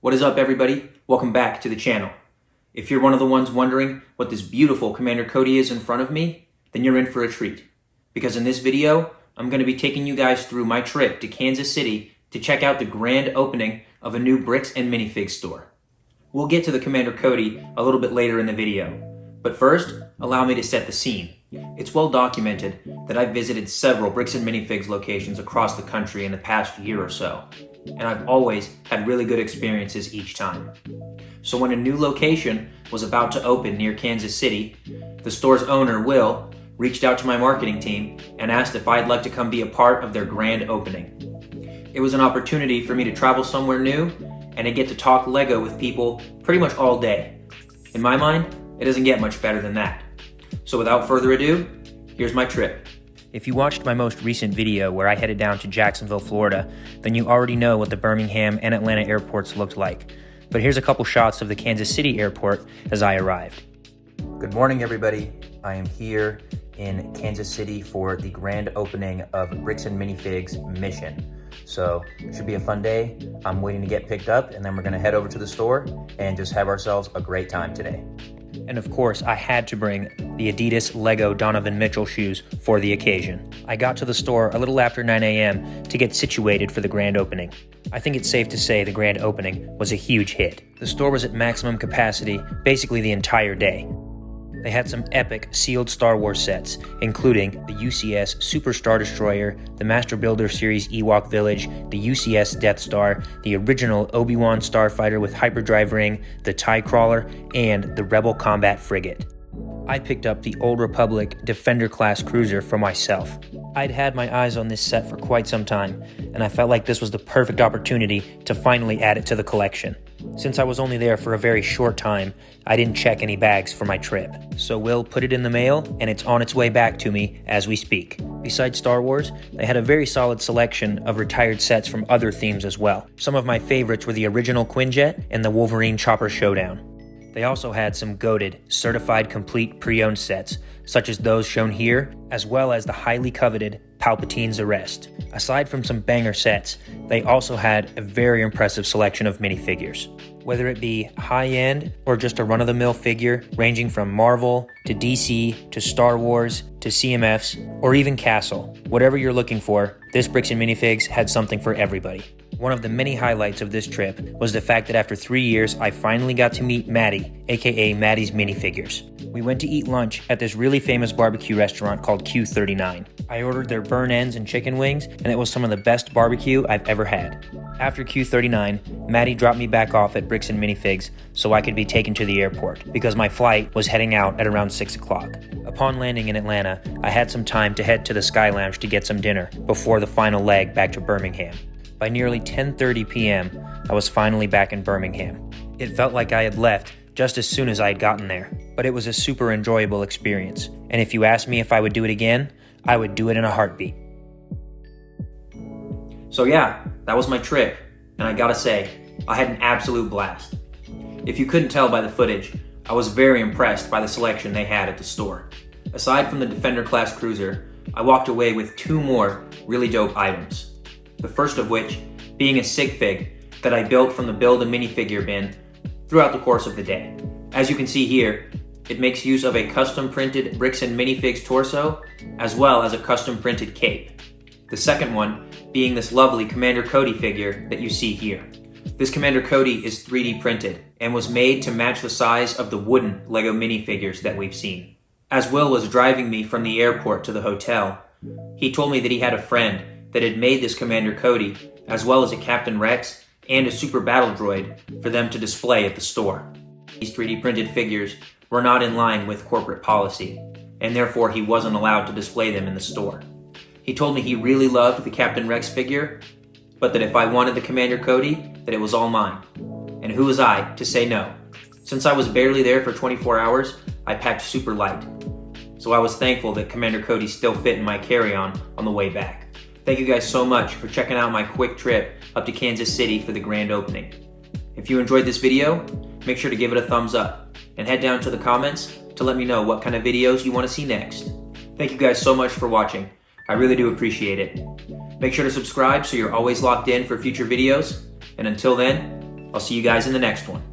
What is up, everybody? Welcome back to the channel. If you're one of the ones wondering what this beautiful Commander Cody is in front of me, then you're in for a treat. Because in this video, I'm going to be taking you guys through my trip to Kansas City to check out the grand opening of a new Bricks and Minifigs store. We'll get to the Commander Cody a little bit later in the video. But first, allow me to set the scene. It's well documented that I've visited several Bricks and Minifigs locations across the country in the past year or so, and I've always had really good experiences each time. So when a new location was about to open near Kansas City, the store's owner, Will, reached out to my marketing team and asked if I'd like to come be a part of their grand opening. It was an opportunity for me to travel somewhere new and to get to talk Lego with people pretty much all day. In my mind, it doesn't get much better than that. So without further ado, here's my trip. If you watched my most recent video where I headed down to Jacksonville, Florida, then you already know what the Birmingham and Atlanta airports looked like. But here's a couple shots of the Kansas City airport as I arrived. Good morning, everybody. I am here in Kansas City for the grand opening of Bricks and Minifigs Mission. So it should be a fun day. I'm waiting to get picked up, and then we're gonna head over to the store and just have ourselves a great time today. And of course, I had to bring the Adidas Lego Donovan Mitchell shoes for the occasion. I got to the store a little after 9 a.m. to get situated for the grand opening. I think it's safe to say the grand opening was a huge hit. The store was at maximum capacity basically the entire day. They had some epic sealed Star Wars sets, including the UCS Super Star Destroyer, the Master Builder Series Ewok Village, the UCS Death Star, the original Obi-Wan Starfighter with Hyperdrive Ring, the TIE Crawler, and the Rebel Combat Frigate. I picked up the Old Republic Defender-class cruiser for myself. I'd had my eyes on this set for quite some time, and I felt like this was the perfect opportunity to finally add it to the collection. Since I was only there for a very short time, I didn't check any bags for my trip. So Will put it in the mail, and it's on its way back to me as we speak. Besides Star Wars, they had a very solid selection of retired sets from other themes as well. Some of my favorites were the original Quinjet and the Wolverine Chopper Showdown. They also had some goated, certified complete pre-owned sets, such as those shown here, as well as the highly coveted Palpatine's Arrest. Aside from some banger sets, they also had a very impressive selection of minifigures. Whether it be high-end or just a run-of-the-mill figure ranging from Marvel to DC to Star Wars to CMFs or even Castle, whatever you're looking for, this Bricks and Minifigs had something for everybody. One of the many highlights of this trip was the fact that after 3 years, I finally got to meet Maddie, aka Maddie's Minifigures. We went to eat lunch at this really famous barbecue restaurant called Q39. I ordered their burn ends and chicken wings, and it was some of the best barbecue I've ever had. After Q39, Maddie dropped me back off at Bricks and Minifigs so I could be taken to the airport because my flight was heading out at around 6 o'clock. Upon landing in Atlanta, I had some time to head to the Sky Lounge to get some dinner before the final leg back to Birmingham. By nearly 10:30 p.m., I was finally back in Birmingham. It felt like I had left just as soon as I had gotten there, but it was a super enjoyable experience, and if you asked me if I would do it again, I would do it in a heartbeat. So yeah, that was my trip, and I gotta say, I had an absolute blast. If you couldn't tell by the footage, I was very impressed by the selection they had at the store. Aside from the Defender-class cruiser, I walked away with 2 more really dope items. The first of which being a sig fig that I built from the Build a Minifigure bin throughout the course of the day. As you can see here, it makes use of a custom printed Bricks and Minifigs torso, as well as a custom printed cape. The second one being this lovely Commander Cody figure that you see here. This Commander Cody is 3D printed and was made to match the size of the wooden Lego minifigures that we've seen. As Will was driving me from the airport to the hotel, he told me that he had a friend that had made this Commander Cody, as well as a Captain Rex and a Super Battle Droid for them to display at the store. These 3D printed figures were not in line with corporate policy, and therefore he wasn't allowed to display them in the store. He told me he really loved the Captain Rex figure, but that if I wanted the Commander Cody, that it was all mine. And who was I to say no? Since I was barely there for 24 hours, I packed super light. So I was thankful that Commander Cody still fit in my carry-on the way back. Thank you guys so much for checking out my quick trip up to Kansas City for the grand opening. If you enjoyed this video, make sure to give it a thumbs up and head down to the comments to let me know what kind of videos you want to see next. Thank you guys so much for watching. I really do appreciate it. Make sure to subscribe so you're always locked in for future videos. And until then, I'll see you guys in the next one.